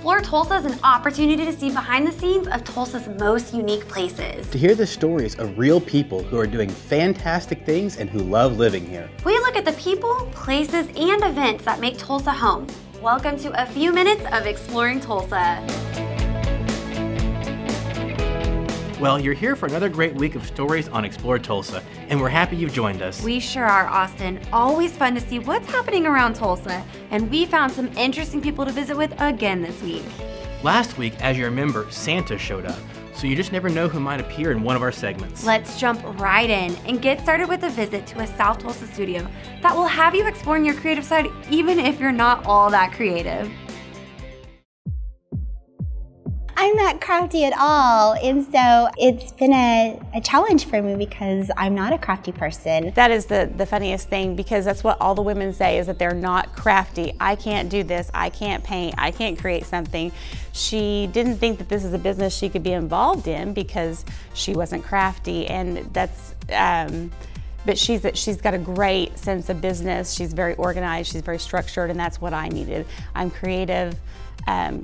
Explore Tulsa is an opportunity to see behind the scenes of Tulsa's most unique places. To hear the stories of real people who are doing fantastic things and who love living here. We look at the people, places, and events that make Tulsa home. Welcome to a few minutes of Exploring Tulsa. Well, you're here for another great week of stories on Explore Tulsa, and we're happy you've joined us. We sure are, Austin. Always fun to see what's happening around Tulsa, and we found some interesting people to visit with again this week. Last week, as you remember, Santa showed up, so you just never know who might appear in one of our segments. Let's jump right in and get started with a visit to a South Tulsa studio that will have you exploring your creative side even if you're not all that creative. I'm not crafty at all, and so it's been a challenge for me because I'm not a crafty person. That is the funniest thing, because that's what all the women say, is that they're not crafty. I can't do this, I can't paint, I can't create something. She didn't think that this is a business she could be involved in because she wasn't crafty, and that's, but she's got a great sense of business. She's very organized, she's very structured, and that's what I needed. I'm creative.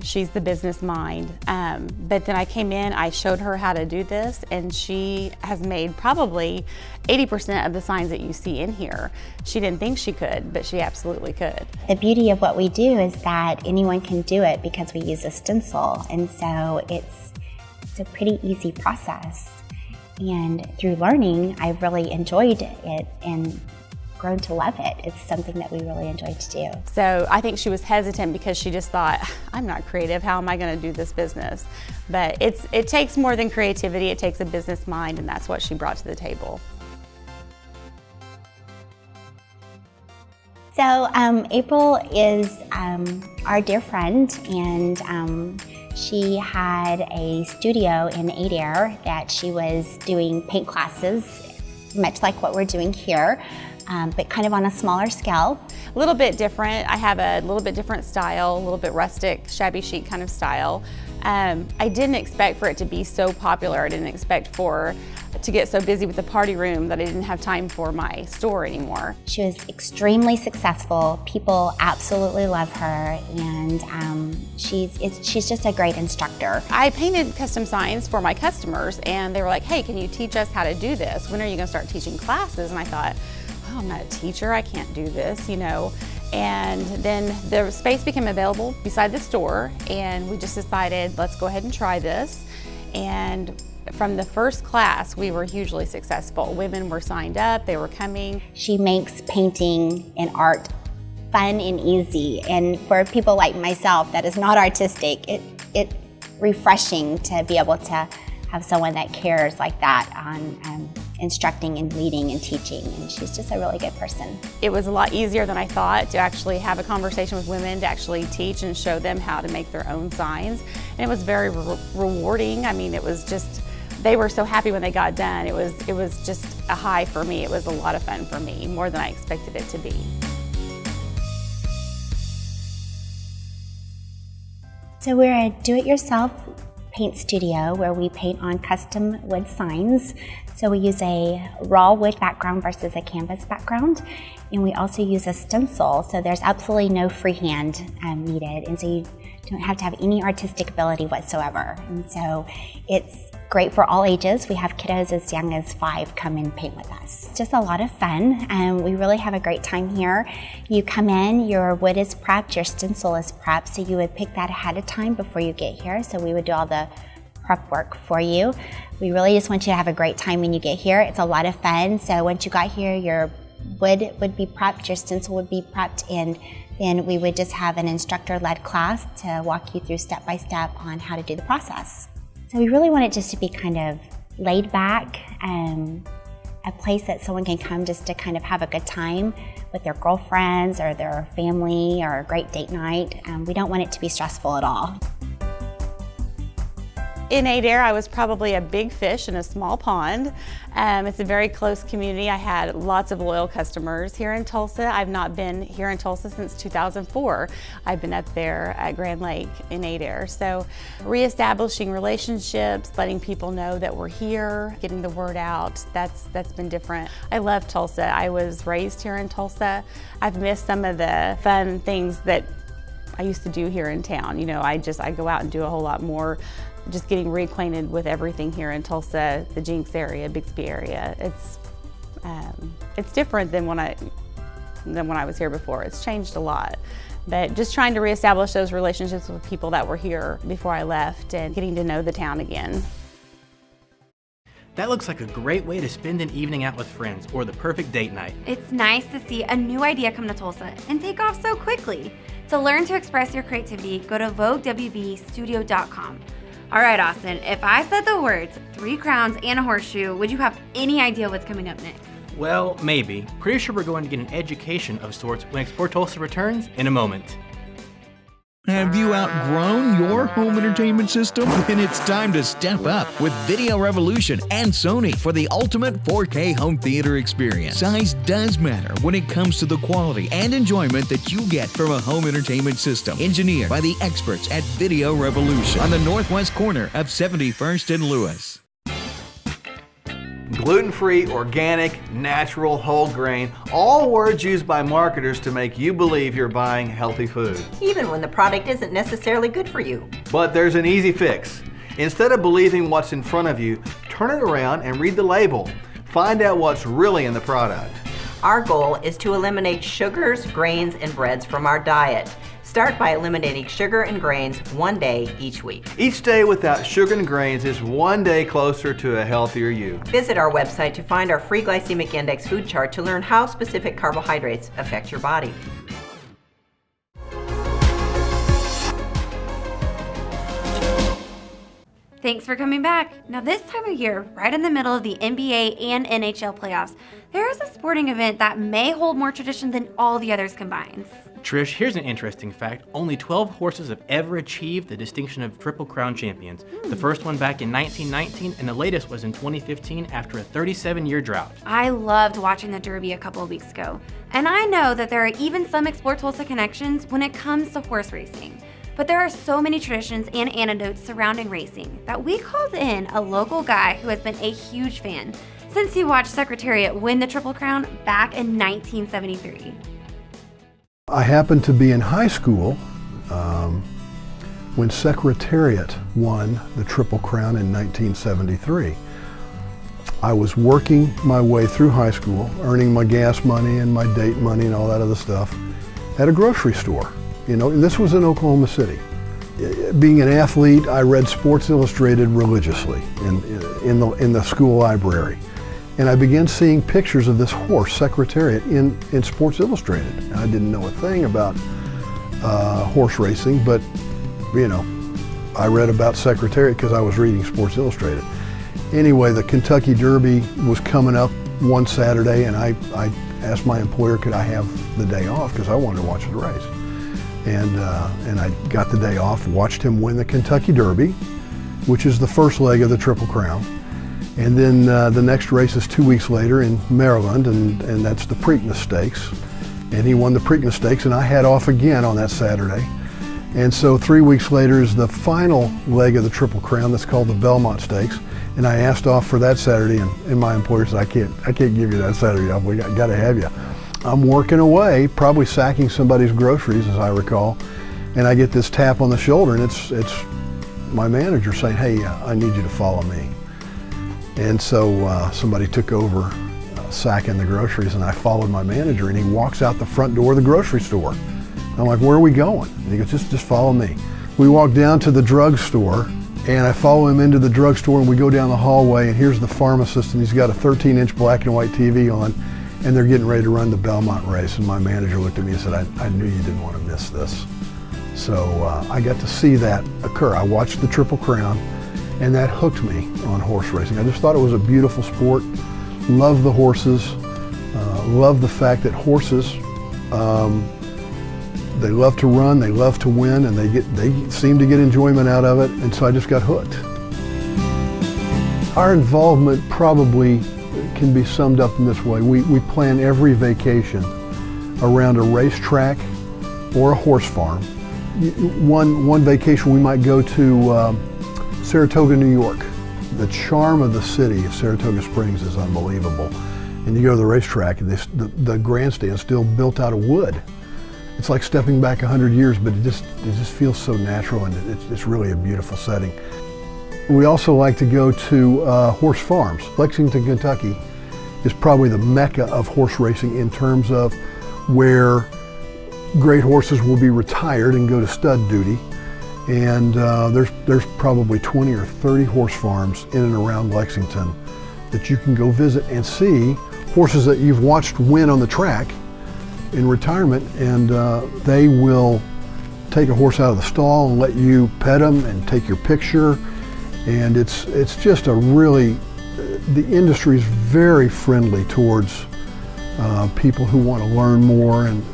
She's the business mind. But then I came in, I showed her how to do this, and she has made probably 80% of the signs that you see in here. She didn't think she could, but she absolutely could. The beauty of what we do is that anyone can do it because we use a stencil, and so it's a pretty easy process. And through learning, I've really enjoyed it and grown to love it. It's something that we really enjoy to do. So I think she was hesitant because she just thought, I'm not creative, how am I going to do this business? But it takes more than creativity, it takes a business mind, and that's what she brought to the table. So April is our dear friend, and she had a studio in Adair that she was doing paint classes, much like what we're doing here. But kind of on a smaller scale. A little bit different. I have a little bit different style, a little bit rustic, shabby chic kind of style. I didn't expect for it to be so popular. I didn't expect to get so busy with the party room that I didn't have time for my store anymore. She was extremely successful. People absolutely love her, and she's just a great instructor. I painted custom signs for my customers, and they were like, hey, can you teach us how to do this? When are you gonna start teaching classes? And I thought, oh, I'm not a teacher, I can't do this, you know. And then the space became available beside the store, and we just decided, let's go ahead and try this. And from the first class, we were hugely successful. Women were signed up, they were coming. She makes painting and art fun and easy, and for people like myself that is not artistic, it's refreshing to be able to have someone that cares like that on instructing and leading and teaching, and she's just a really good person. It was a lot easier than I thought to actually have a conversation with women, to actually teach and show them how to make their own signs, and it was very rewarding. I mean, it was just, they were so happy when they got done. It was just a high for me. It was a lot of fun for me, more than I expected it to be. So we're a do-it-yourself paint studio where we paint on custom wood signs. So we use a raw wood background versus a canvas background, and we also use a stencil, so there's absolutely no freehand needed, and so you don't have to have any artistic ability whatsoever. And so it's great for all ages. We have kiddos as young as 5 come and paint with us. It's just a lot of fun, and we really have a great time here. You come in, your wood is prepped, your stencil is prepped, so you would pick that ahead of time before you get here, so we would do all the prep work for you. We really just want you to have a great time when you get here. It's a lot of fun, so once you got here, your wood would be prepped, your stencil would be prepped, and then we would just have an instructor-led class to walk you through step-by-step on how to do the process. So we really want it just to be kind of laid back, a place that someone can come just to kind of have a good time with their girlfriends or their family, or a great date night. We don't want it to be stressful at all. In Adair, I was probably a big fish in a small pond. It's a very close community. I had lots of loyal customers. Here in Tulsa, I've not been here in Tulsa since 2004. I've been up there at Grand Lake in Adair. So reestablishing relationships, letting people know that we're here, getting the word out, that's been different. I love Tulsa. I was raised here in Tulsa. I've missed some of the fun things that I used to do here in town. You know, I go out and do a whole lot more, just getting reacquainted with everything here in Tulsa, the Jinx area, Bixby area. It's different than when I was here before. It's changed a lot. But just trying to reestablish those relationships with people that were here before I left and getting to know the town again. That looks like a great way to spend an evening out with friends, or the perfect date night. It's nice to see a new idea come to Tulsa and take off so quickly. To learn to express your creativity, go to VogueWBstudio.com. All right, Austin, if I said the words 3 crowns and a horseshoe, would you have any idea what's coming up next? Well, maybe. Pretty sure we're going to get an education of sorts when Explore Tulsa returns in a moment. Have you outgrown your home entertainment system? Then it's time to step up with Video Revolution and Sony for the ultimate 4K home theater experience. Size does matter when it comes to the quality and enjoyment that you get from a home entertainment system. Engineered by the experts at Video Revolution on the northwest corner of 71st and Lewis. Gluten-free, organic, natural, whole grain, all words used by marketers to make you believe you're buying healthy food. Even when the product isn't necessarily good for you. But there's an easy fix. Instead of believing what's in front of you, turn it around and read the label. Find out what's really in the product. Our goal is to eliminate sugars, grains, and breads from our diet. Start by eliminating sugar and grains one day each week. Each day without sugar and grains is one day closer to a healthier you. Visit our website to find our free glycemic index food chart to learn how specific carbohydrates affect your body. Thanks for coming back. Now this time of year, right in the middle of the NBA and NHL playoffs, there is a sporting event that may hold more tradition than all the others combined. Trish, here's an interesting fact. Only 12 horses have ever achieved the distinction of Triple Crown champions. The first one back in 1919, and the latest was in 2015 after a 37-year drought. I loved watching the Derby a couple of weeks ago, and I know that there are even some Explore Tulsa connections when it comes to horse racing. But there are so many traditions and anecdotes surrounding racing that we called in a local guy who has been a huge fan since he watched Secretariat win the Triple Crown back in 1973. I happened to be in high school when Secretariat won the Triple Crown in 1973. I was working my way through high school, earning my gas money and my date money and all that other stuff at a grocery store. You know, this was in Oklahoma City. Being an athlete, I read Sports Illustrated religiously in the school library. And I began seeing pictures of this horse, Secretariat, in Sports Illustrated. I didn't know a thing about horse racing, but, you know, I read about Secretariat because I was reading Sports Illustrated. Anyway, the Kentucky Derby was coming up one Saturday, and I asked my employer, could I have the day off, because I wanted to watch the race. And I got the day off, watched him win the Kentucky Derby, which is the first leg of the Triple Crown. And then the next race is 2 weeks later in Maryland, and that's the Preakness Stakes. And he won the Preakness Stakes, and I had off again on that Saturday. And so 3 weeks later is the final leg of the Triple Crown that's called the Belmont Stakes. And I asked off for that Saturday, and my employer said, I can't give you that Saturday off, we got to have you. I'm working away, probably sacking somebody's groceries, as I recall, and I get this tap on the shoulder, and it's my manager saying, hey, I need you to follow me. And so somebody took over sacking the groceries, and I followed my manager, and he walks out the front door of the grocery store. I'm like, where are we going? And he goes, just follow me. We walk down to the drugstore, and I follow him into the drugstore, and we go down the hallway, and here's the pharmacist, and he's got a 13-inch black and white TV on, and they're getting ready to run the Belmont race. And my manager looked at me and said, I knew you didn't want to miss this. So I got to see that occur. I watched the Triple Crown, and that hooked me on horse racing. I just thought it was a beautiful sport. Love the horses. Love the fact that horses, they love to run, they love to win, and they seem to get enjoyment out of it. And so I just got hooked. Our involvement probably can be summed up in this way. We plan every vacation around a racetrack or a horse farm. One vacation we might go to Saratoga, New York. The charm of the city of Saratoga Springs is unbelievable. And you go to the racetrack, and the grandstand's still built out of wood. it's like stepping back 100 years, but it just feels so natural, and it's really a beautiful setting. We also like to go to horse farms. Lexington, Kentucky is probably the mecca of horse racing in terms of where great horses will be retired and go to stud duty. And there's probably 20 or 30 horse farms in and around Lexington that you can go visit and see horses that you've watched win on the track in retirement, and they will take a horse out of the stall and let you pet them and take your picture. And it's just a really, the industry is very friendly towards people who want to learn more and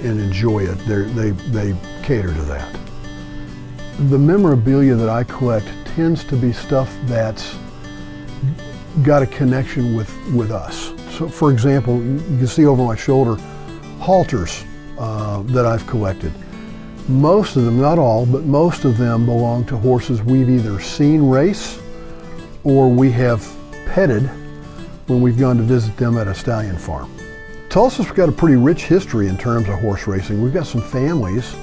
enjoy it. They cater to that. The memorabilia that I collect tends to be stuff that's got a connection with us. So for example, you can see over my shoulder halters that I've collected. Most of them, not all, but most of them belong to horses we've either seen race or we have petted when we've gone to visit them at a stallion farm. Tulsa's got a pretty rich history in terms of horse racing. We've got some families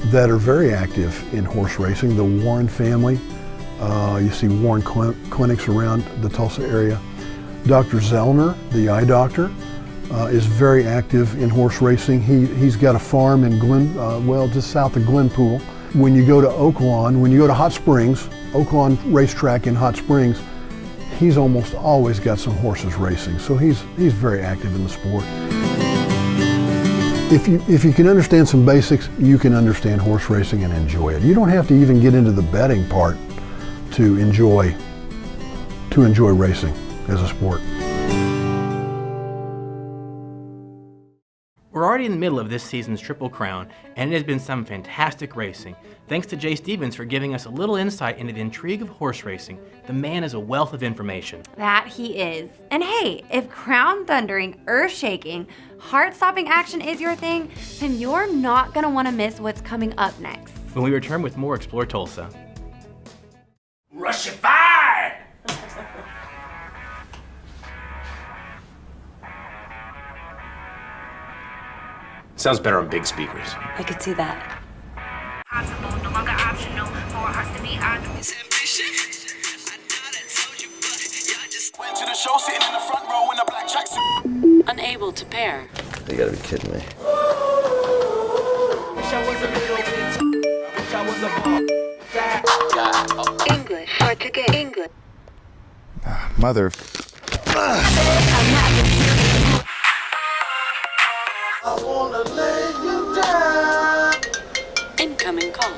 that are very active in horse racing. The Warren family, you see Warren clinics around the Tulsa area. Dr. Zellner, the eye doctor, is very active in horse racing. He's got a farm in just south of Glenpool. When you go to Oaklawn, when you go to Hot Springs, Oaklawn Racetrack in Hot Springs, he's almost always got some horses racing. So he's very active in the sport. If you can understand some basics, you can understand horse racing and enjoy it. You don't have to even get into the betting part to enjoy racing as a sport. We're already in the middle of this season's Triple Crown, and it has been some fantastic racing. Thanks to Jay Stevens for giving us a little insight into the intrigue of horse racing. The man is a wealth of information. That he is. And hey, if crown-thundering, earth-shaking, heart-stopping action is your thing, then you're not gonna wanna miss what's coming up next. When we return with more Explore Tulsa. Russified! Sounds better on big speakers. I could see that. Possible, no longer optional. For us to be it's ambition. I thought I told you, but y'all just went to the show sitting in the front row in a black tracksuit. Unable to pair. You gotta be kidding me. Wish I was a little bit. Wish I was a ball. English. Portuguese. English. Mother. I wanna lay you down. Incoming call.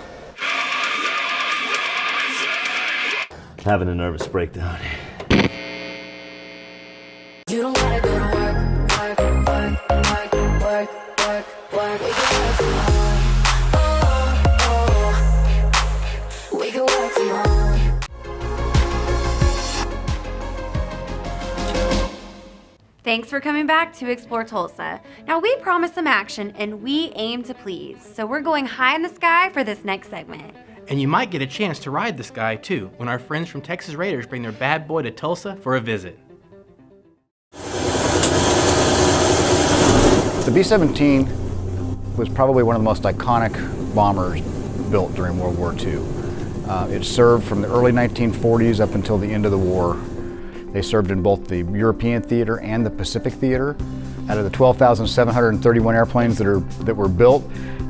Having a nervous breakdown. You don't gotta go to work. We can work tomorrow. We can work tomorrow. Thanks for coming back to Explore Tulsa. Now we promise some action and we aim to please, so we're going high in the sky for this next segment. And you might get a chance to ride the sky too when our friends from Texas Raiders bring their bad boy to Tulsa for a visit. The B-17 was probably one of the most iconic bombers built during World War II. It served from the early 1940s up until the end of the war. They served in both the European theater and the Pacific theater. Out of the 12,731 airplanes that were built,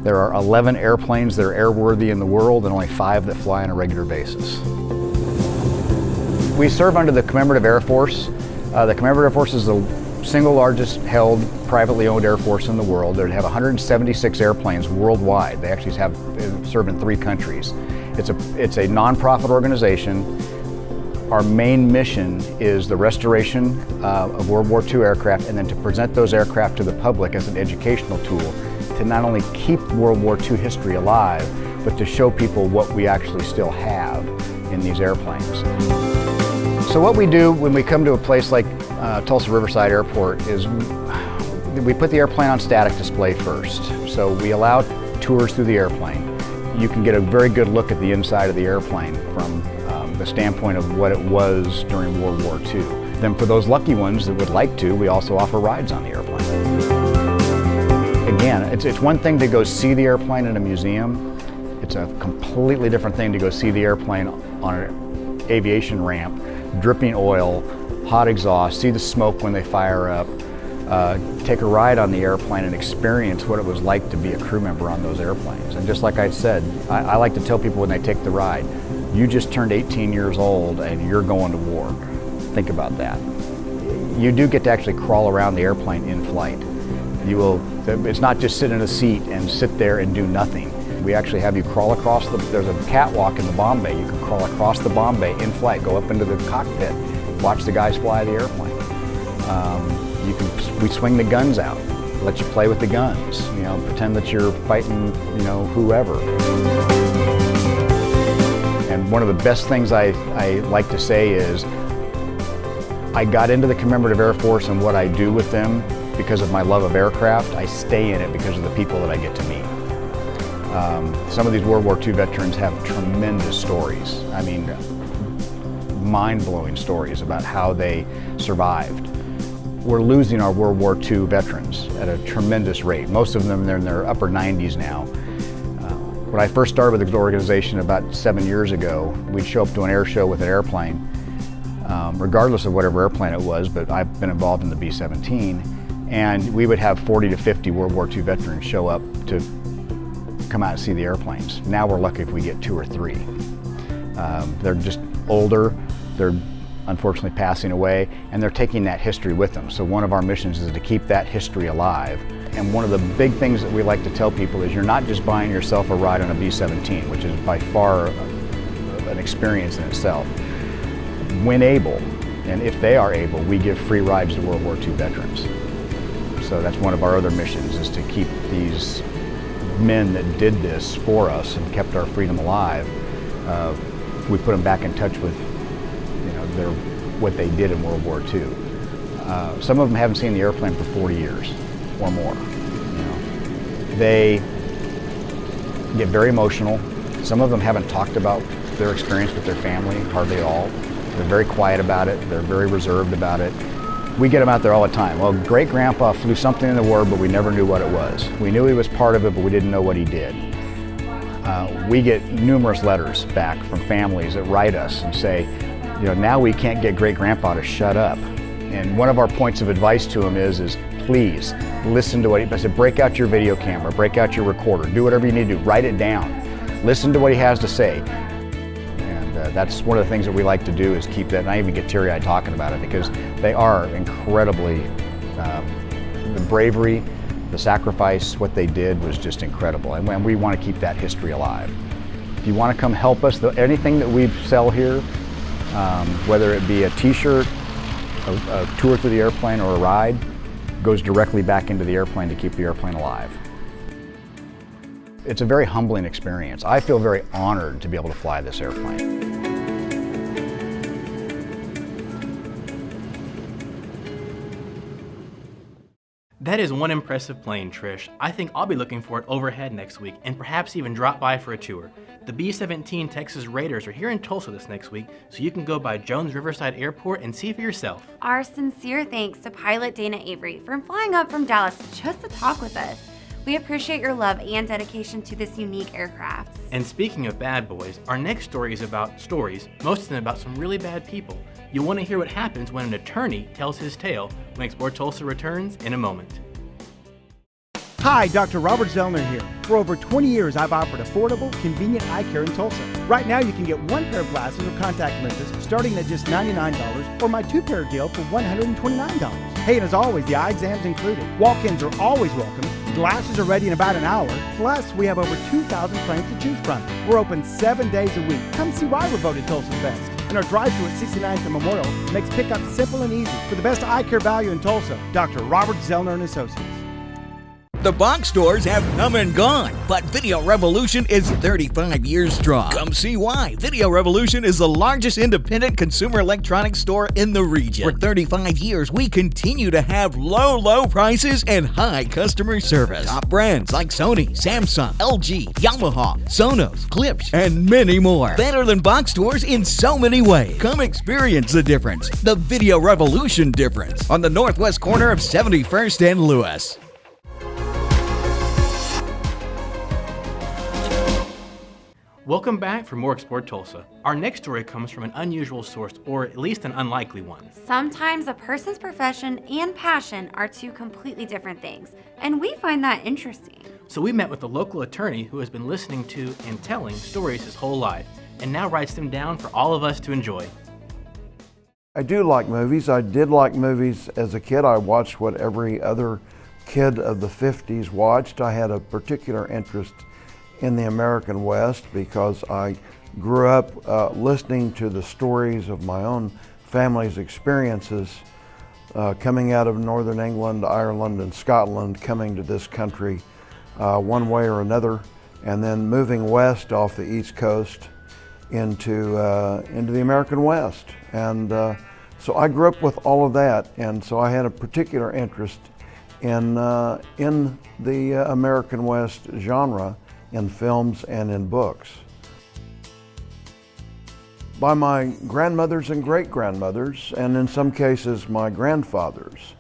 there are 11 airplanes that are airworthy in the world and only 5 that fly on a regular basis. We serve under the Commemorative Air Force. The Commemorative Air Force is the single largest held privately owned air force in the world. They have 176 airplanes worldwide. They actually serve in 3 countries. It's a nonprofit organization. Our main mission is the restoration of World War II aircraft, and then to present those aircraft to the public as an educational tool to not only keep World War II history alive, but to show people what we actually still have in these airplanes. So what we do when we come to a place like Tulsa Riverside Airport is we put the airplane on static display first. So we allow tours through the airplane. You can get a very good look at the inside of the airplane from the standpoint of what it was during World War II. Then for those lucky ones that would like to, we also offer rides on the airplane. Again, it's one thing to go see the airplane in a museum. It's a completely different thing to go see the airplane on an aviation ramp, dripping oil, hot exhaust, see the smoke when they fire up, take a ride on the airplane and experience what it was like to be a crew member on those airplanes. And just like I said, I like to tell people when they take the ride, you just turned 18 years old and you're going to war. Think about that. You do get to actually crawl around the airplane in flight. It's not just sit in a seat and sit there and do nothing. We actually have you crawl across there's a catwalk in the bomb bay. You can crawl across the bomb bay in flight, go up into the cockpit, watch the guys fly the airplane. We swing the guns out, let you play with the guns, pretend that you're fighting, whoever. And one of the best things I like to say is, I got into the Commemorative Air Force and what I do with them because of my love of aircraft. I stay in it because of the people that I get to meet. Some of these World War II veterans have tremendous stories. I mean, mind-blowing stories about how they survived. We're losing our World War II veterans at a tremendous rate. Most of them, they're in their upper 90s now. When I first started with the organization about 7 years ago, we'd show up to an air show with an airplane, regardless of whatever airplane it was, but I've been involved in the B-17, and we would have 40 to 50 World War II veterans show up to come out and see the airplanes. Now we're lucky if we get 2 or 3. They're just older, they're unfortunately passing away, and they're taking that history with them. So one of our missions is to keep that history alive. And one of the big things that we like to tell people is you're not just buying yourself a ride on a B-17, which is by far an experience in itself. When able, and if they are able, we give free rides to World War II veterans. So that's one of our other missions, is to keep these men that did this for us and kept our freedom alive. We put them back in touch with what they did in World War II. Some of them haven't seen the airplane for 40 years or more. They get very emotional. Some of them haven't talked about their experience with their family hardly at all. They're very quiet about it. They're very reserved about it. We get them out there all the time. Well, great-grandpa flew something in the war, but we never knew what it was. We knew he was part of it, but we didn't know what he did. We get numerous letters back from families that write us and say, now we can't get great-grandpa to shut up. And one of our points of advice to him is please listen to what I said, break out your video camera, break out your recorder, do whatever you need to do, write it down. Listen to what he has to say. And that's one of the things that we like to do, is keep that, and I even get teary-eyed talking about it, because they are incredibly, the bravery, the sacrifice, what they did was just incredible. And we want to keep that history alive. If you want to come help us, anything that we sell here, whether it be a t-shirt, a tour through the airplane, or a ride, goes directly back into the airplane to keep the airplane alive. It's a very humbling experience. I feel very honored to be able to fly this airplane. That is one impressive plane, Trish. I think I'll be looking for it overhead next week, and perhaps even drop by for a tour. The B-17 Texas Raiders are here in Tulsa this next week, so you can go by Jones Riverside Airport and see for yourself. Our sincere thanks to pilot Dana Avery for flying up from Dallas just to talk with us. We appreciate your love and dedication to this unique aircraft. And speaking of bad boys, our next story is about stories, most of them about some really bad people. You'll want to hear what happens when an attorney tells his tale when Explore Tulsa returns in a moment. Hi, Dr. Robert Zellner here. For over 20 years, I've offered affordable, convenient eye care in Tulsa. Right now, you can get one pair of glasses or contact lenses starting at just $99, or my two-pair deal for $129. Hey, and as always, the eye exam's included. Walk-ins are always welcome. Glasses are ready in about an hour. Plus, we have over 2,000 frames to choose from. We're open 7 days a week. Come see why we're voted Tulsa's best. And our drive-thru at 69th and Memorial makes pickup simple and easy. For the best eye care value in Tulsa, Dr. Robert Zellner and Associates. The box stores have come and gone, but Video Revolution is 35 years strong. Come see why. Video Revolution is the largest independent consumer electronics store in the region. For 35 years, we continue to have low prices and high customer service. Top brands like Sony, Samsung, LG, Yamaha, Sonos, Klipsch, and many more. Better than box stores in so many ways. Come experience the difference. The Video Revolution difference on the northwest corner of 71st and Lewis. Welcome back for more Explore Tulsa. Our next story comes from an unusual source, or at least an unlikely one. Sometimes a person's profession and passion are two completely different things, and we find that interesting. So we met with a local attorney who has been listening to and telling stories his whole life, and now writes them down for all of us to enjoy. I do like movies. I did like movies as a kid. I watched what every other kid of the 50s watched. I had a particular interest in the American West because I grew up listening to the stories of my own family's experiences coming out of Northern England, Ireland, and Scotland, coming to this country one way or another, and then moving west off the East Coast into the American West. And so I grew up with all of that, and so I had a particular interest in the American West genre in films and in books. By my grandmothers and great-grandmothers, and in some cases my grandfathers,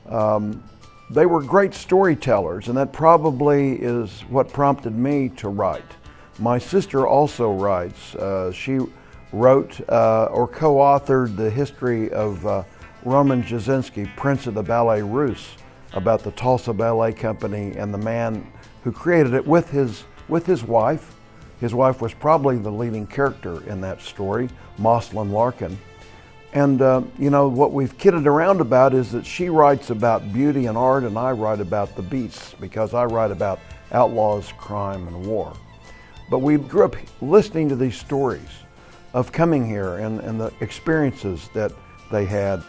they were great storytellers, and that probably is what prompted me to write. My sister also writes. She wrote or co-authored the history of Roman Jasinski, Prince of the Ballet Russe, about the Tulsa Ballet Company and the man who created it with his wife. His wife was probably the leading character in that story, Moslyn Larkin. And you know, what we've kidded around about is that she writes about beauty and art, and I write about the beasts, because I write about outlaws, crime, and war. But we grew up listening to these stories of coming here and the experiences that they had.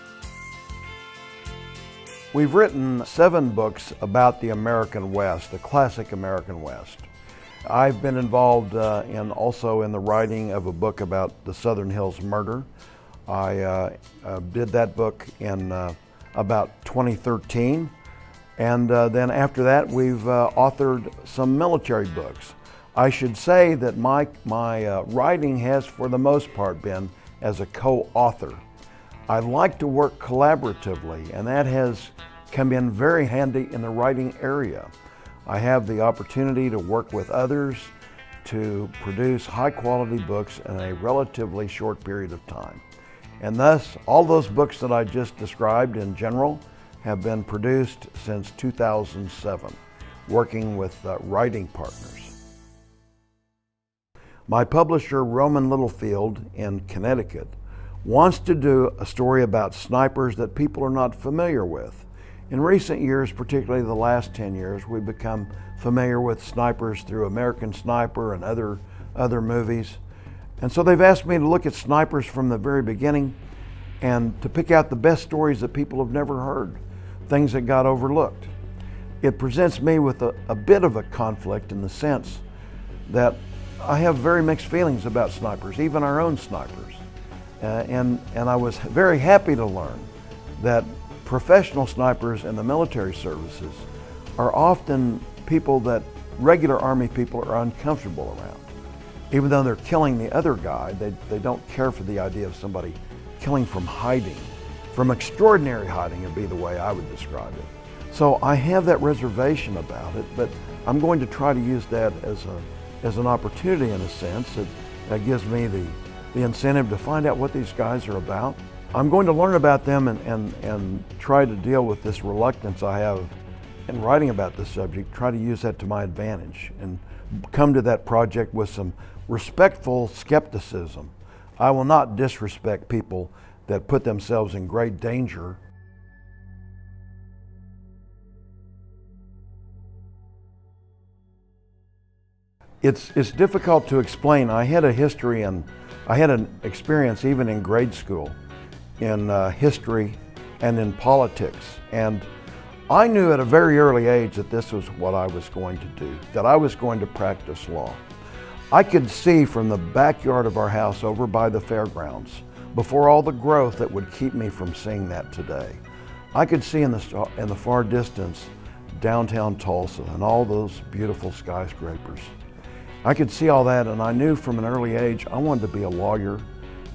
We've written 7 books about the American West, the classic American West. I've been involved also in the writing of a book about the Southern Hills murder. I did that book in about 2013. And then after that, we've authored some military books. I should say that my writing has, for the most part, been as a co-author. I like to work collaboratively, and that has come in very handy in the writing area. I have the opportunity to work with others to produce high-quality books in a relatively short period of time. And thus, all those books that I just described in general have been produced since 2007, working with writing partners. My publisher, Roman Littlefield in Connecticut, wants to do a story about snipers that people are not familiar with. In recent years, particularly the last 10 years, we've become familiar with snipers through American Sniper and other movies. And so they've asked me to look at snipers from the very beginning and to pick out the best stories that people have never heard, things that got overlooked. It presents me with a bit of a conflict in the sense that I have very mixed feelings about snipers, even our own snipers. And I was very happy to learn that professional snipers in the military services are often people that regular Army people are uncomfortable around. Even though they're killing the other guy, they don't care for the idea of somebody killing from hiding. From extraordinary hiding would be the way I would describe it. So I have that reservation about it, but I'm going to try to use that as an opportunity, in a sense, that gives me the incentive to find out what these guys are about. I'm going to learn about them and try to deal with this reluctance I have in writing about this subject, try to use that to my advantage and come to that project with some respectful skepticism. I will not disrespect people that put themselves in great danger. It's difficult to explain. I had a history and I had an experience even in grade school in history and in politics. And I knew at a very early age that this was what I was going to do, that I was going to practice law. I could see from the backyard of our house over by the fairgrounds, before all the growth that would keep me from seeing that today, I could see in the far distance downtown Tulsa and all those beautiful skyscrapers. I could see all that, and I knew from an early age I wanted to be a lawyer,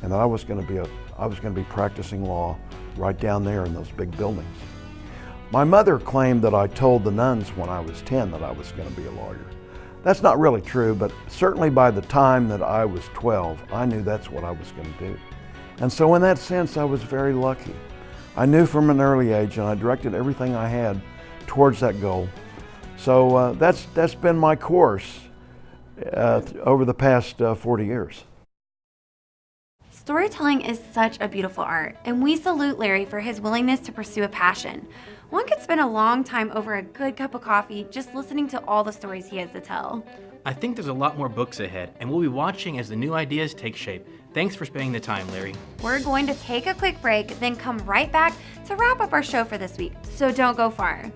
and that I was going to be practicing law right down there in those big buildings. My mother claimed that I told the nuns when I was 10 that I was going to be a lawyer. That's not really true, but certainly by the time that I was 12, I knew that's what I was going to do. And so in that sense, I was very lucky. I knew from an early age, and I directed everything I had towards that goal. So that's been my course over the past 40 years. Storytelling is such a beautiful art, and we salute Larry for his willingness to pursue a passion. One could spend a long time over a good cup of coffee just listening to all the stories he has to tell. I think there's a lot more books ahead, and we'll be watching as the new ideas take shape. Thanks for spending the time, Larry. We're going to take a quick break, then come right back to wrap up our show for this week, so don't go far.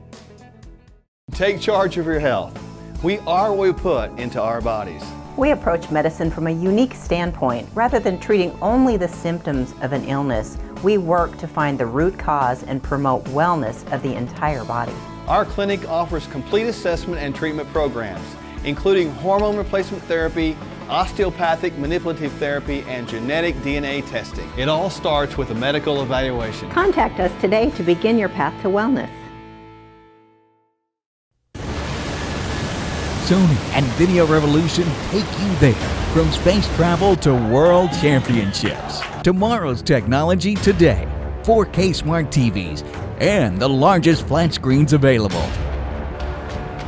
Take charge of your health. We are what we put into our bodies. We approach medicine from a unique standpoint. Rather than treating only the symptoms of an illness, we work to find the root cause and promote wellness of the entire body. Our clinic offers complete assessment and treatment programs, including hormone replacement therapy, osteopathic manipulative therapy, and genetic DNA testing. It all starts with a medical evaluation. Contact us today to begin your path to wellness. Sony and Video Revolution take you there. From space travel to world championships. Tomorrow's technology today. 4K smart TVs and the largest flat screens available.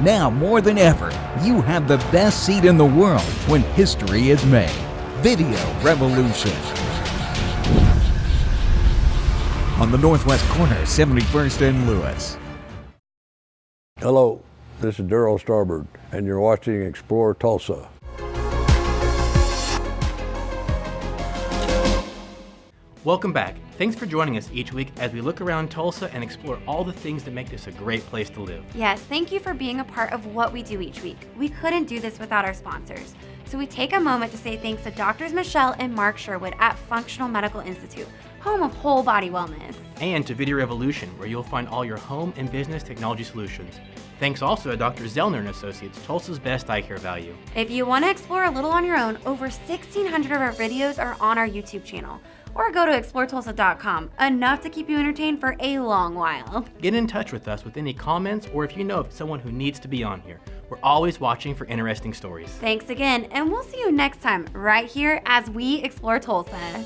Now more than ever, you have the best seat in the world when history is made. Video Revolution. On the northwest corner, 71st and Lewis. Hello, this is Darryl Starbird, and you're watching Explore Tulsa. Welcome back. Thanks for joining us each week as we look around Tulsa and explore all the things that make this a great place to live. Yes, thank you for being a part of what we do each week. We couldn't do this without our sponsors. So we take a moment to say thanks to Drs. Michelle and Mark Sherwood at Functional Medical Institute, home of whole body wellness. And to Video Revolution, where you'll find all your home and business technology solutions. Thanks also to Dr. Zellner & Associates, Tulsa's best eye care value. If you want to explore a little on your own, over 1,600 of our videos are on our YouTube channel. Or go to exploretulsa.com, enough to keep you entertained for a long while. Get in touch with us with any comments or if you know of someone who needs to be on here. We're always watching for interesting stories. Thanks again, and we'll see you next time right here as we explore Tulsa.